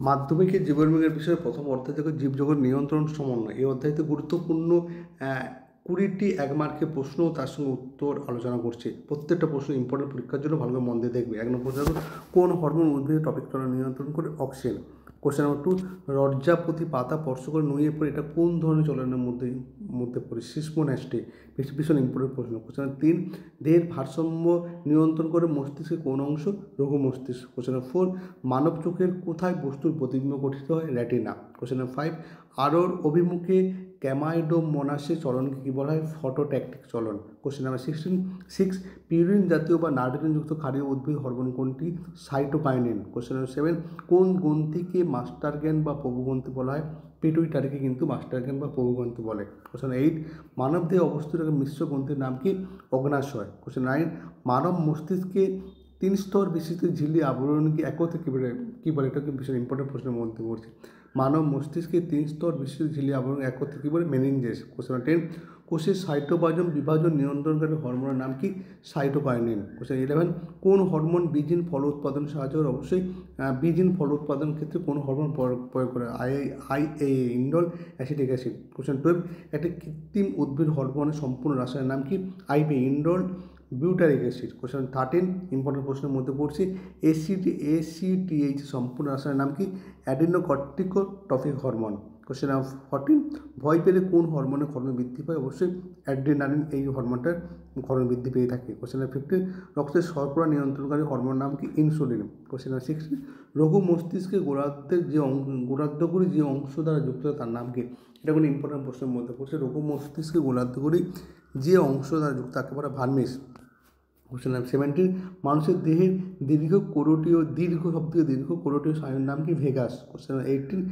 মাধ্যমিকের জীববিজ্ঞানের বিষয়ে প্রথম অধ্যায় থেকে জীবজগৎ নিয়ন্ত্রণ সমন্বয়। এই অধ্যায়তে গুরুত্বপূর্ণ 20টি 1 মার্কের প্রশ্ন ও তার সঙ্গে উত্তর আলোচনা করছে। প্রত্যেকটা প্রশ্ন ইম্পর্টেন্ট, পরীক্ষার জন্য ভালো করে মন দিয়ে দেখবে। 1 নম্বর প্রশ্ন, কোন হরমোন উদ্ভিদের টপিক চলন নিয়ন্ত্রণ করে? অক্সিজেন। কোশ্চেন নম্বর 2, লজ্জাপতি পাতা স্পর্শ করে নুয়ে পড়ে এটা কোন ধরনের চলনের মধ্যে পড়ে? সিসমোন্যাস্টি। ভীষণ ইম্পর্টেন্ট প্রশ্ন। কোশ্চেন নম্বর 3, দেহের ভারসাম্য নিয়ন্ত্রণ করে মস্তিষ্কের কোন অংশ? লঘু মস্তিষ্ক। কোশ্চেন নম্বর 4, মানব চোখের কোথায় বস্তুর প্রতিবিম্ব গঠিত হয়? রেটিনা। কোশ্চেন নম্বর 5, আলোর অভিমুখে ক্যামাইডোমোনাসে চলনকে কী বলা হয়? ফটোট্যাকটিক চলন। কোশ্চেন নাম্বার 6, পিউরিন জাতীয় বা নাইট্রোজেনযুক্ত ক্ষারীয় উদ্ভিদ হরমোন কোনটি? সাইটোকাইনিন। কোশ্চেন নাম্বার 7, কোন গ্রন্থিকে মাস্টার জ্ঞান বা প্রভুগ্রন্থি বলা হয়? পিটুইটারিকে কিন্তু মাস্টার জ্ঞান বা প্রভুগ্রন্থি বলে। কোশ্চেন 8, মানব দেহে অবস্থিত মিশ্র গ্রন্থির নাম কি? অগ্নাশয়। কোশ্চেন 9, মানব মস্তিষ্কে 3 স্তর বিশিষ্ট ঝিল্লি আবরণকে একত্রে কী বলে? এটা কিন্তু ভীষণ ইম্পর্টেন্ট প্রশ্নের মধ্যে পড়ছে। মানব মস্তিষ্কে 3 স্তর বিশিষ্ট ঝিল্লি আবরণ একত্রে কী বলে? মেনিনজেস। কোশ্চেন 10, কোষের সাইটোপ্লাজম বিভাজন নিয়ন্ত্রণকারী হরমোনের নাম কি? সাইটোকাইনিন। কোশ্চেন 11, কোন হরমোন বীজহীন ফল উৎপাদনে সাহায্য করে? অবশ্যই বীজহীন ফল উৎপাদন ক্ষেত্রে কোন হরমোন প্রয়োগ করে? IA, indole acetic acid. Question 12, একটি কৃত্রিম উদ্ভিদ হরমোনের সম্পূর্ণ রাসায়নিক নাম কি? IP, indole butyric acid. Question 13, important প্রশ্নের মধ্যে পড়ছি, এসিটিএইচ সম্পূর্ণ রাসায়নিক নাম কি? অ্যাডিনোকর্টিকোট্রফিক হরমোন। কোশ্চেন নাম্বার 14, ভয় পেলে কোন হরমোনের ক্ষরণ বৃদ্ধি পায়? অবশ্যই অ্যাড্রিনালিন, এই হরমোনটার ক্ষরণ বৃদ্ধি পেয়ে থাকে। কোশ্চেন নাম্বার 15, রক্তের শর্করা নিয়ন্ত্রণকারী হরমোনের নাম কি? ইনসুলিন। কোশ্চেন নাম্বার 16, লঘু মস্তিষ্কে গোলার্ধগুলি যে অংশ দ্বারা যুক্ত তার নাম কি? এটা কোনো ইম্পর্টেন্ট প্রশ্নের মধ্যে পড়ছে। লঘু মস্তিষ্কে গোলার্ধগুলি যে অংশ দ্বারা যুক্ত তাকে বলা ভার্মিস। কোশ্চেন নাম্বার 17, মানুষের দেহের সবথেকে দীর্ঘ কোরোটীয় স্নায়ুর নাম কি? ভেগাস। কোশ্চেন নাম্বার 18,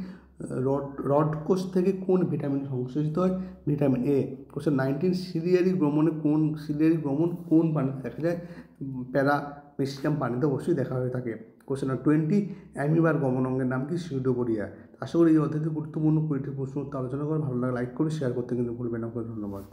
রড কোষ থেকে কোন ভিটামিন সংশ্লেষিত হয়? Vitamin A. কোশ্চেন 19, সিলিয়ারি ভ্রমণ কোন পানিতে দেখা যায়? প্যারামেসিয়াম পানিতে অবশ্যই দেখা হয়ে থাকে। কোশ্চেন নাম্বার 20, অ্যামিবার গমন অঙ্গের নাম কি? সিউডোপোডিয়া। আশা করি এই অধ্যায়টি গুরুত্বপূর্ণ 20টি প্রশ্ন উত্তর আলোচনা করে ভালো লাগে। লাইক করে শেয়ার করতে কিন্তু ভুলবেন না। ধন্যবাদ।